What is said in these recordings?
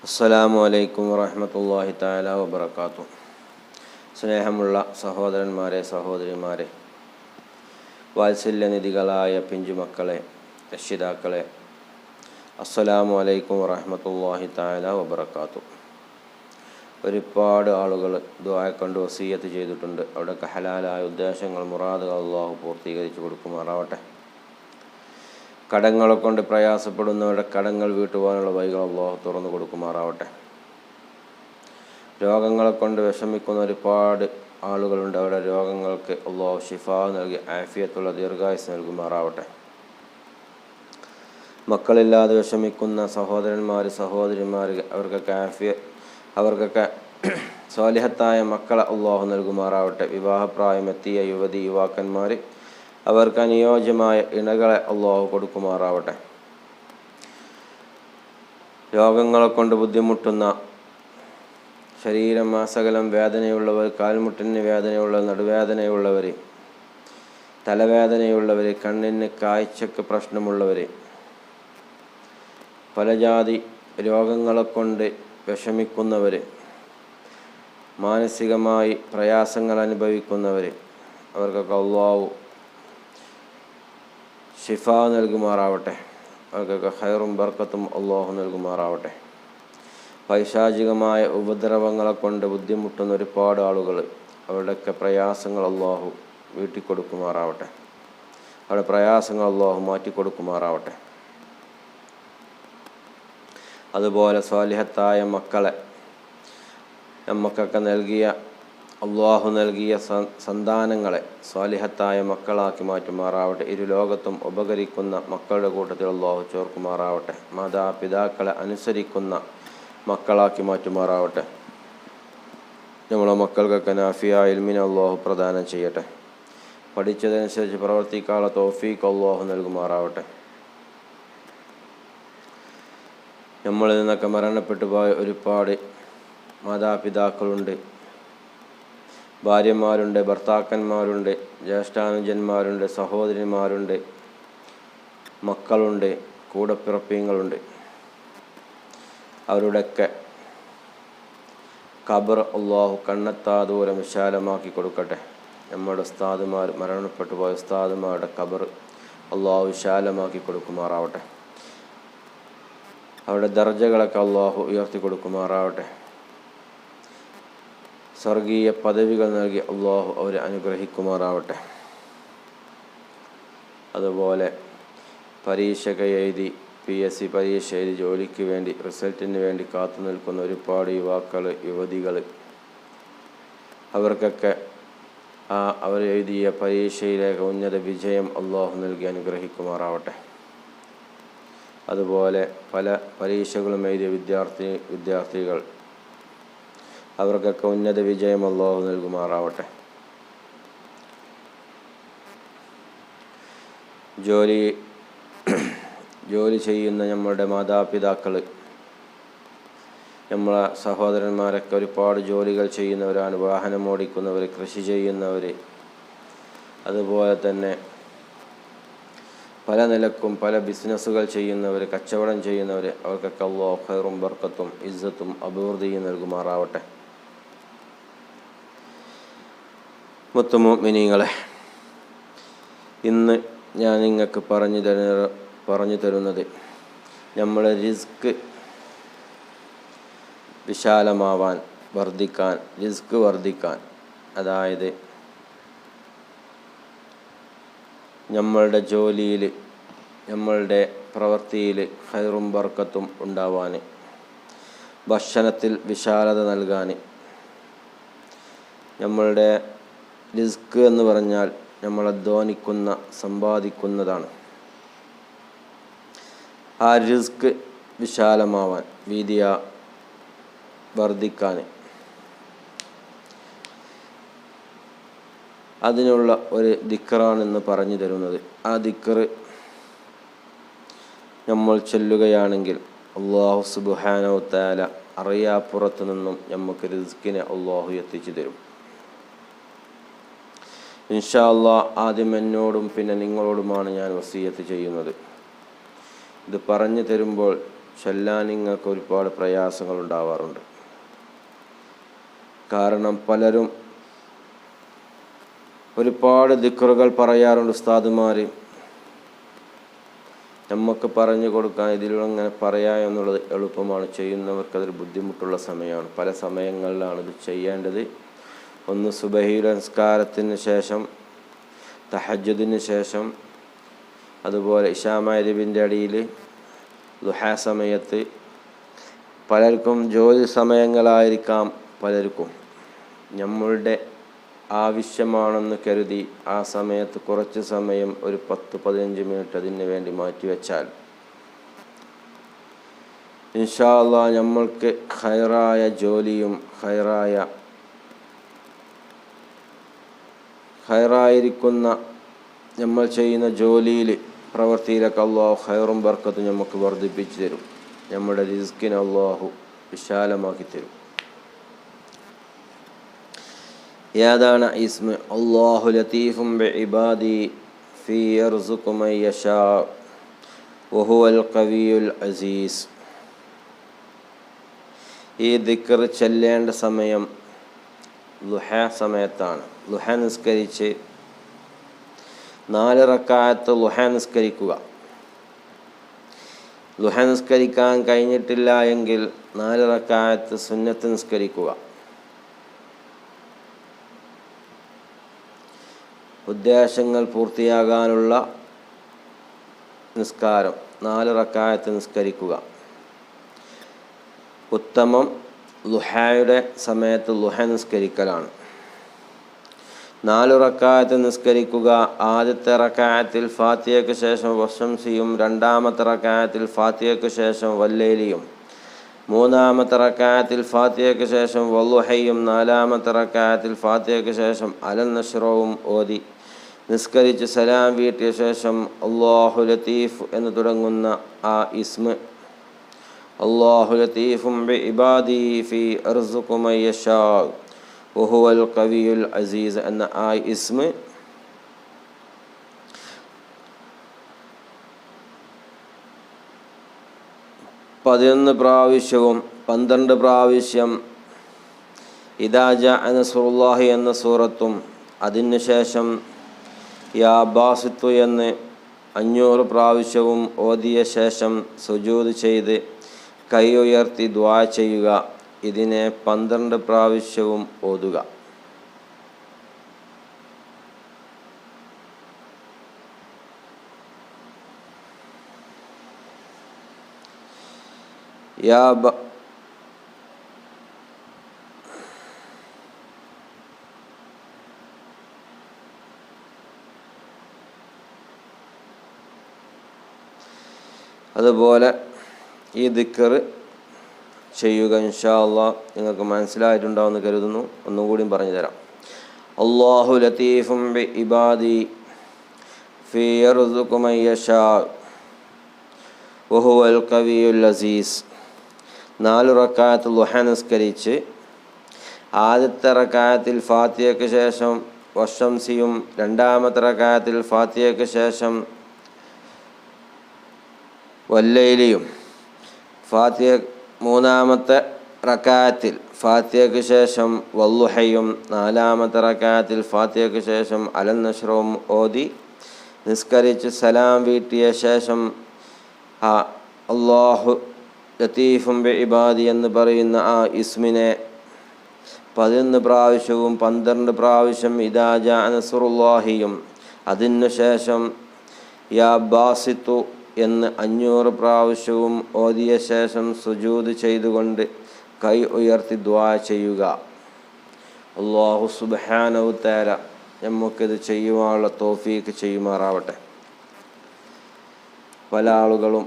അസ്സലാമു അലൈക്കും വറഹ്മത്തുള്ളാഹി തആല വബറകാതുഹു. സ്നേഹമുള്ള സഹോദരന്മാരെ, സഹോദരിമാരെ, വാത്സല്യനിധികളായ പിഞ്ചുമക്കളെ, രക്ഷിതാക്കളെ, അസ്സലാമു അലൈക്കും വറഹ്മത്തുള്ളാഹി തആല വബറകാതുഹു. ഒരുപാട് ആളുകൾ ദുആ കൊണ്ട് വസിയ്യത്ത് ചെയ്തിട്ടുണ്ട്. അവിടെയൊക്കെ ഹലാലായ ഉദ്ദേശങ്ങൾ, മുറാദുകൾ അല്ലാഹു പൂർത്തീകരിച്ചു കൊടുക്കുമാറാവട്ടെ. കടങ്ങളെ കൊണ്ട് പ്രയാസപ്പെടുന്നവരുടെ കടങ്ങൾ വീട്ടുവാനുള്ള വഴികൾ അല്ലാഹു തുറന്നു കൊടുക്കുമാറാവട്ടെ. രോഗങ്ങളെ കൊണ്ട് വിഷമിക്കുന്ന ഒരുപാട് ആളുകളുണ്ട്. അവരുടെ രോഗങ്ങൾക്ക് അല്ലാഹു ശിഫാ നൽകി ആഫിയത്തുള്ള ദീർഘായുസ് നൽകുമാറാവട്ടെ. മക്കളില്ലാതെ വിഷമിക്കുന്ന സഹോദരന്മാർ, സഹോദരിമാർ, അവർക്കൊക്കെ സ്വാലിഹത്തായ മക്കളെ അല്ലാഹു നൽകുമാറാവട്ടെ. വിവാഹപ്രായമെത്തിയ യുവതി യുവാക്കന്മാർ, അവർക്ക് അനുയോജ്യമായ ഇണകളെ അല്ലാഹു കൊടുക്കുമാറാവട്ടെ. രോഗങ്ങളെ കൊണ്ട് ബുദ്ധിമുട്ടുന്ന, ശരീരമാസകലം വേദനയുള്ളവർ, കാൽമുട്ടിന് വേദനയുള്ളവർ, നടുവേദനയുള്ളവർ, തലവേദനയുള്ളവർ, കണ്ണിന് കാഴ്ചക്ക് പ്രശ്നമുള്ളവർ, പല ജാതി രോഗങ്ങളെ കൊണ്ട് വിഷമിക്കുന്നവർ, മാനസികമായി പ്രയാസങ്ങൾ അനുഭവിക്കുന്നവർ, അവർക്കൊക്കെ അല്ലാഹു ശിഫാ നൽകുമാറാവട്ടെ. അവർക്കൊക്കെ ഖൈറും ബർക്കത്തും അല്ലാഹു നൽകുമാറാവട്ടെ. പൈശാചികമായ ഉപദ്രവങ്ങളെ കൊണ്ട് ബുദ്ധിമുട്ടുന്ന ഒരുപാട് ആളുകൾ, അവരുടെയൊക്കെ പ്രയാസങ്ങൾ അല്ലാഹു വീട്ടിക്കൊടുക്കുമാറാവട്ടെ. അവരുടെ പ്രയാസങ്ങൾ അല്ലാഹു മാറ്റിക്കൊടുക്കുമാറാവട്ടെ. അതുപോലെ സ്വാലിഹത്തായ മക്കളെ നമുക്കൊക്കെ അല്ലാഹു നൽകിയ സന്താനങ്ങളെ സ്വാലിഹത്തായ മക്കളാക്കി മാറ്റുമാറാവട്ടെ. ഇരു ലോകത്തും ഉപകരിക്കുന്ന മക്കളുടെ കൂട്ടത്തിൽ അല്ലാഹു ചേർക്കുമാറാവട്ടെ. മാതാപിതാക്കളെ അനുസരിക്കുന്ന മക്കളാക്കി മാറ്റുമാറാവട്ടെ. നമ്മളെ മക്കൾക്കൊക്കെ നാഫിയ ഇൽമിനെ അല്ലാഹു പ്രദാനം ചെയ്യട്ടെ. പഠിച്ചതനുസരിച്ച് പ്രവർത്തിക്കാനുള്ള തൗഫീഖ് അല്ലാഹു നൽകുമാറാവട്ടെ. നമ്മളിൽ നിന്നൊക്കെ മരണപ്പെട്ടു പോയ ഒരുപാട് മാതാപിതാക്കളുണ്ട്, ഭാര്യമാരുണ്ട്, ഭർത്താക്കന്മാരുണ്ട്, ജ്യേഷ്ഠാനുജന്മാരുണ്ട്, സഹോദരിമാരുണ്ട്, മക്കളുണ്ട്, കൂടപ്പിറപ്പിങ്ങളുണ്ട്. അവരുടെയൊക്കെ ഖബർ അല്ലാഹു കണ്ണെത്താ ദൂരം വിശാലമാക്കി കൊടുക്കട്ടെ. നമ്മുടെ ഉസ്താദുമാർ, മരണപ്പെട്ടു പോയ ഉസ്താദുമാരുടെ ഖബർ അല്ലാഹു വിശാലമാക്കി കൊടുക്കുമാറാവട്ടെ. അവരുടെ ദർജകളൊക്കെ അല്ലാഹു ഉയർത്തി കൊടുക്കുമാറാവട്ടെ. സ്വർഗീയ പദവികൾ നൽകി അല്ലാഹു അവരെ അനുഗ്രഹിക്കുമാറാവട്ടെ. അതുപോലെ പരീക്ഷയൊക്കെ എഴുതി, PSC പരീക്ഷ എഴുതി ജോലിക്ക് വേണ്ടി, റിസൾട്ടിന് വേണ്ടി കാത്തു നിൽക്കുന്ന ഒരുപാട് യുവാക്കൾ, യുവതികൾ, അവർക്കൊക്കെ അവർ എഴുതിയ പരീക്ഷയിലേക്ക് ഉന്നത വിജയം അല്ലാഹു നൽകി അനുഗ്രഹിക്കുമാറാവട്ടെ. അതുപോലെ പല പരീക്ഷകളും എഴുതിയ വിദ്യാർത്ഥികൾ, അവർക്കൊക്കെ ഉന്നത വിജയം അല്ലാഹു നൽകുമാറാവട്ടെ. ജോലി ചെയ്യുന്ന നമ്മളുടെ മാതാപിതാക്കൾ, നമ്മളെ സഹോദരന്മാരൊക്കെ ഒരുപാട് ജോലികൾ ചെയ്യുന്നവരാണ്. വാഹനം ഓടിക്കുന്നവർ, കൃഷി ചെയ്യുന്നവർ, അതുപോലെ തന്നെ പല നിലക്കും പല ബിസിനസ്സുകൾ ചെയ്യുന്നവർ, കച്ചവടം ചെയ്യുന്നവർ, അവർക്കൊക്കെ അല്ലാഹു ഖൈറും ബർക്കത്തും ഇസ്സത്തും അഭിവൃദ്ധിയും നൽകുമാറാവട്ടെ. മുത്തുമുഅ്മിനീങ്ങളെ, ഇന്ന് ഞാൻ നിങ്ങൾക്ക് പറഞ്ഞു തരുന്നത് നമ്മളെ റിസ്ക് വിശാലമാവാൻ, റിസ്ക് വർദ്ധിക്കാൻ, അതായത് നമ്മളുടെ ജോലിയിൽ, നമ്മളുടെ പ്രവൃത്തിയിൽ ഖൈറും ബർക്കത്തും ഉണ്ടാവാൻ, ഭക്ഷണത്തിൽ വിശാലത നൽകാൻ. നമ്മളുടെ റിസ്ക് എന്ന് പറഞ്ഞാൽ നമ്മൾ അധ്വാനിക്കുന്ന, സമ്പാദിക്കുന്നതാണ്. ആ റിസ്ക് വിശാലമാവാൻ, വർദ്ധിക്കാൻ, അതിനുള്ള ഒരു ദിക്റാണ് ഇന്ന് പറഞ്ഞു തരുന്നത്. ആ ദിക്ർ നമ്മൾ ചൊല്ലുകയാണെങ്കിൽ അല്ലാഹു സുബ്ഹാനഹു തആല അറിയാപ്പുറത്തു നിന്നും നമുക്ക് റിസ്കിനെ അല്ലാഹു എത്തിച്ചു തരും. ഇൻഷാ അല്ലാഹ് ആദ്യം എന്നോടും പിന്നെ നിങ്ങളോടുമാണ് ഞാൻ വസിയത്ത് ചെയ്യുന്നത്. ഇത് പറഞ്ഞു തരുമ്പോൾ ചൊല്ലാൻ നിങ്ങൾക്ക് ഒരുപാട് പ്രയാസങ്ങൾ ഉണ്ടാവാറുണ്ട്. കാരണം പലരും ഒരുപാട് ദിക്റുകൾ പറയാറുണ്ട്. ഉസ്താദുമാർ നമുക്ക് പറഞ്ഞു കൊടുക്കാൻ ഇതിലൂടെ അങ്ങനെ പറയാം എന്നുള്ളത് എളുപ്പമാണ്. ചെയ്യുന്നവർക്കതൊരു ബുദ്ധിമുട്ടുള്ള സമയമാണ്. പല സമയങ്ങളിലാണ് ഇത് ചെയ്യേണ്ടത്. ഒന്ന് സുബഹിയുടെ നിസ്കാരത്തിന് ശേഷം, തഹജ്ജുദിന് ശേഷം, അതുപോലെ ഇശാ മഗ്‌രിബിൻ്റെ ഇടയിൽ, ദുഹാ സമയത്ത്. പലർക്കും ജോലി സമയങ്ങളായിരിക്കാം. പലർക്കും നമ്മളുടെ ആവശ്യമാണെന്ന് കരുതി ആ സമയത്ത് കുറച്ച് സമയം, ഒരു 10-15 മിനിറ്റ് അതിന് വേണ്ടി മാറ്റിവെച്ചാൽ ഇൻഷാ അല്ലാഹ് നമ്മൾക്ക് ഖൈറായ ജോലിയും ഖൈറായിരിക്കുന്ന നമ്മൾ ചെയ്യുന്ന ജോലിയിൽ, പ്രവൃത്തിയിലൊക്കെ അല്ലാഹു ഖൈറും ബർക്കത്തും നമുക്ക് വർദ്ധിപ്പിച്ചു തരും. നമ്മുടെ റിസ്കിനെ അല്ലാഹു വിശാലമാക്കി തരും. ഏതാണ് ഇസ്മ? അല്ലാഹു ലതീഫും ബിഇബാദി ഫീ യർസുഖു മൻ യശാ വഹുവൽ ഖവിയ്യുൽ അസീസ്. ഈ ദിക്ർ ചൊല്ലേണ്ട സമയം ളുഹാ സമയത്താണ്. ളുഹാ നിസ്കരിച്ച് 4 റക്അത്ത് ളുഹാ നിസ്കരിക്കുക. ളുഹാ നിസ്കരിക്കാൻ കഴിഞ്ഞിട്ടില്ല എങ്കിൽ 4 റക്അത്ത് സുന്നത്ത് നിസ്കരിക്കുക. ഉദ്ദേശങ്ങൾ പൂർത്തിയാകാനുള്ള നിസ്കാരം 4 റക്അത്ത് നിസ്കരിക്കുക. ഉത്തമം ളുഹായുടെ സമയത്ത് ളുഹാ നിസ്കരിക്കലാണ്. 4 റക്അത്ത് നിസ്കരിക്കുക. ആദ്യത്തെ റക്അത്തിൽ ഫാത്തിഹയ്ക്ക് ശേഷം വശംസിയും, രണ്ടാമത്തെ റക്അത്തിൽ ഫാത്തിഹയ്ക്ക് ശേഷം വല്ലൈലിയും, മൂന്നാമത്തെ റക്അത്തിൽ ഫാത്തിഹയ്ക്ക് ശേഷം വളുഹയും, നാലാമത്തെ റക്അത്തിൽ ഫാത്തിഹയ്ക്ക് ശേഷം അലൻ നശ്റവും ഓതി നിസ്കരിച്ച് സലാം വീട്ടിയ ശേഷം അല്ലാഹു ലതീഫ് എന്ന് തുടങ്ങുന്ന ആ ഇസ്മ, അല്ലാഹു ലതീഫും ബിഇബാദി ഫീ യർസുഖു മൻ യശാ വഹുവൽ ഖവിയ്യുൽ അസീസ് എന്ന ആ ഇസ്മ 11 പ്രാവശ്യവും 12 പ്രാവശ്യം ഇദാ ജാഅ നസ്റുല്ലാഹി എന്ന സൂറത്തും, അതിനുശേഷം യാ ബാസിത്തു എന്ന് 500 പ്രാവശ്യവും ഓതിയ ശേഷം സുജൂദ് ചെയ്ത് കൈ ഉയർത്തി ദുആ ചെയ്യുക. ഇതിനെ 12 പ്രാവശ്യവും ഓതുക. അതുപോലെ ഈ ദിക്ർ ചെയ്യുക. ഇൻഷാ അല്ലാഹ് നിങ്ങൾക്ക് മനസ്സിലായിട്ടുണ്ടാവുമെന്ന് കരുതുന്നു. ഒന്നുകൂടിയും പറഞ്ഞു തരാം. അല്ലാഹു ലതീഫും ബിഇബാദി ഫീ യർസുഖു മൻ യശാ വഹുവൽ ഖവിയ്യുൽ അസീസ്. 4 റക്അത്ത് ളുഹാ നിസ്കരിച്ച് ആദ്യത്തെ റക്അത്തിൽ ഫാത്തിഹയ്ക്ക് ശേഷം വശംസിയും, രണ്ടാമത്തെ റക്അത്തിൽ ഫാത്തിഹയ്ക്ക് ശേഷം വല്ലൈലിയും, മൂന്നാമത്തെ റക്അത്തിൽ ഫാത്തിഹയ്ക്ക് ശേഷം വളുഹയും, നാലാമത്തെ റക്അത്തിൽ ഫാത്തിഹയ്ക്ക് ശേഷം അലൻ നശ്റവും ഓതി നിസ്കരിച്ച് സലാം വീട്ടിയ ശേഷം അല്ലാഹു ലതീഫും ബിഇബാദി എന്ന് പറയുന്ന ആ ഇസ്മിനെ 11 പ്രാവശ്യവും 12 പ്രാവശ്യം ഇദാ ജാഅ നസ്റുല്ലാഹിയും, അതിനുശേഷം യാ ബാസിത്തു എന്ന് 500 പ്രാവശ്യവും ഓതിയ ശേഷം സുജൂദ് ചെയ്തുകൊണ്ട് കൈ ഉയർത്തി ദുആ ചെയ്യുക. അല്ലാഹു സുബ്ഹാനഹു തആല നമുക്കിത് ചെയ്യുവാനുള്ള തൗഫീഖ് ചെയ്യുമാറാവട്ടെ. പല ആളുകളും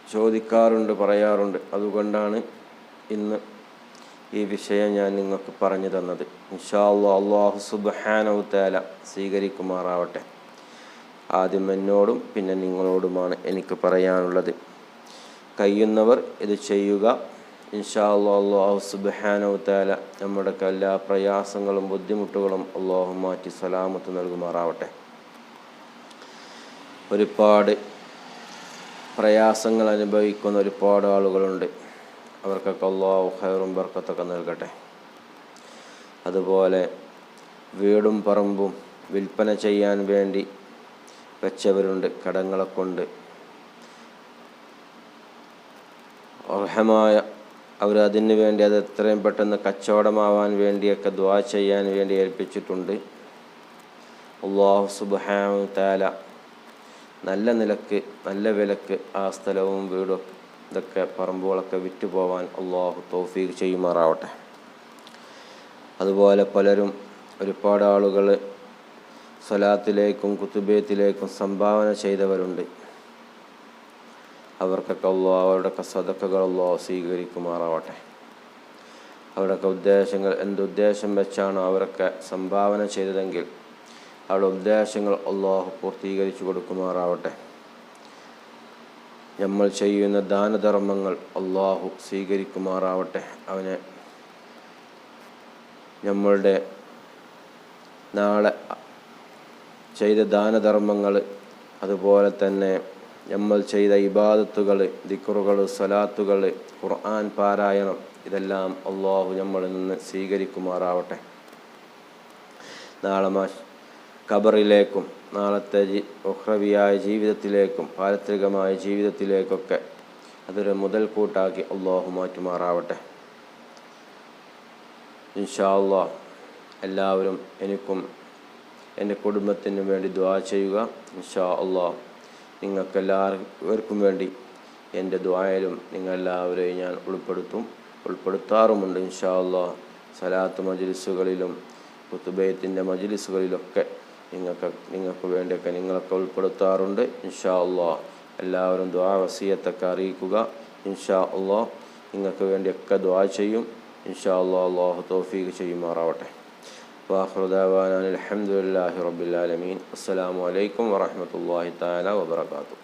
ചോദിക്കാറുണ്ട്, പറയാറുണ്ട്. അതുകൊണ്ടാണ് ഇന്ന് ഈ വിഷയം ഞാൻ നിങ്ങൾക്ക് പറഞ്ഞു തന്നത്. ഇൻഷാ അല്ലാഹ് അല്ലാഹു സുബ്ഹാനഹു തആല സ്വീകരിക്കുമാറാവട്ടെ. ആദ്യം എന്നോടും പിന്നെ നിങ്ങളോടുമാണ് എനിക്ക് പറയാനുള്ളത്. കഴിയുന്നവർ ഇത് ചെയ്യുക. ഇൻഷാ അല്ലാഹ് അല്ലാഹു സുബ്ഹാനഹു തആല നമ്മുടെ എല്ലാ പ്രയാസങ്ങളും ബുദ്ധിമുട്ടുകളും അല്ലാഹു മാറ്റി സലാമത്ത് നൽകുമാറാവട്ടെ. ഒരുപാട് പ്രയാസങ്ങൾ അനുഭവിക്കുന്ന ഒരുപാട് ആളുകളുണ്ട്. അവർക്കൊക്കെ അല്ലാഹു ഖൈറും ബർക്കത്തൊക്കെ നൽകട്ടെ. അതുപോലെ വീടും പറമ്പും വിൽപ്പന ചെയ്യാൻ വേണ്ടി വെച്ചവരുണ്ട്. കടങ്ങളെ കൊണ്ട് അർഹമായ അവർ അതിന് വേണ്ടി അത് എത്രയും പെട്ടെന്ന് കച്ചവടമാവാൻ വേണ്ടിയൊക്കെ ദുആ ചെയ്യാൻ വേണ്ടി ഏൽപ്പിച്ചിട്ടുണ്ട്. അല്ലാഹു സുബ്ഹാനഹു തആല നല്ല നിലക്ക് നല്ല വിലക്ക് ആ സ്ഥലവും വീടും ഇതൊക്കെ പറമ്പുകളൊക്കെ വിറ്റു പോവാൻ അല്ലാഹു തൗഫീഖ് ചെയ്യുമാറാവട്ടെ. അതുപോലെ പലരും ഒരുപാട് ആളുകൾ സ്വലാത്തിലേക്കും കുത്തുബിയത്തിലേക്കും സംഭാവന ചെയ്തവരുണ്ട്. അവർക്കൊക്കെ അല്ലാഹു അവരുടെയൊക്കെ സദഖകൾ അല്ലാഹു സ്വീകരിക്കുമാറാവട്ടെ. അവരുടെയൊക്കെ ഉദ്ദേശങ്ങൾ എന്തുദ്ദേശം വെച്ചാണോ അവരൊക്കെ സംഭാവന ചെയ്തതെങ്കിൽ അവരുടെ ഉദ്ദേശങ്ങൾ അല്ലാഹു പൂർത്തീകരിച്ചു കൊടുക്കുമാറാവട്ടെ. നമ്മൾ ചെയ്യുന്ന ദാനധർമ്മങ്ങൾ അല്ലാഹു സ്വീകരിക്കുമാറാവട്ടെ. അവനെ നമ്മളുടെ നാളെ ചെയ്ത ദാനധർമ്മങ്ങൾ, അതുപോലെ തന്നെ നമ്മൾ ചെയ്ത ഇബാദത്തുകൾ, ദിക്റുകൾ, സ്വലാത്തുകൾ, ഖുർആൻ പാരായണം, ഇതെല്ലാം അല്ലാഹു നമ്മളിൽ നിന്ന് സ്വീകരിക്കുമാറാവട്ടെ. നാളെ ഖബറിലേക്കും നാളത്തെ ഉഖ്റവിയായ ജീവിതത്തിലേക്കും പാരത്രികമായ ജീവിതത്തിലേക്കൊക്കെ അതൊരു മുതൽക്കൂട്ടാക്കി അല്ലാഹു മാറ്റുമാറാവട്ടെ. ഇൻഷാ അല്ലാഹ് എല്ലാവരും എനിക്കും എൻ്റെ കുടുംബത്തിനും വേണ്ടി ദുആ ചെയ്യുക. ഇൻഷാ അല്ലാഹ് നിങ്ങൾക്കെല്ലാവർക്കും വേണ്ടി എൻ്റെ ദുആയിലും നിങ്ങളെല്ലാവരെയും ഞാൻ ഉൾപ്പെടുത്താറുമുണ്ട്. ഇൻഷാ അല്ലാഹ് സലാത്ത് മജ്ലിസുകളിലും ഖുതുബയത്തിൻ്റെ മജ്ലിസുകളിലൊക്കെ നിങ്ങൾക്ക് വേണ്ടിയൊക്കെ നിങ്ങളൊക്കെ ഉൾപ്പെടുത്താറുണ്ട്. ഇൻഷാ അല്ലാഹ് എല്ലാവരും ദുആ വസിയത്തൊക്കെ അറിയിക്കുക. ഇൻഷാ അല്ലാഹ് നിങ്ങൾക്ക് വേണ്ടിയൊക്കെ ദുആ ചെയ്യും. ഇൻഷാ അല്ലാഹ് അല്ലാഹു തൗഫീഖ് ചെയ്യുമാറാവട്ടെ. വാഖിറു ദഅവാനാ അൽഹംദുലില്ലാഹി റബ്ബിൽ ആലമീൻ. അസ്സലാമു അലൈക്കും വറഹ്മത്തുള്ളാഹി തആല വബറകാതുഹു.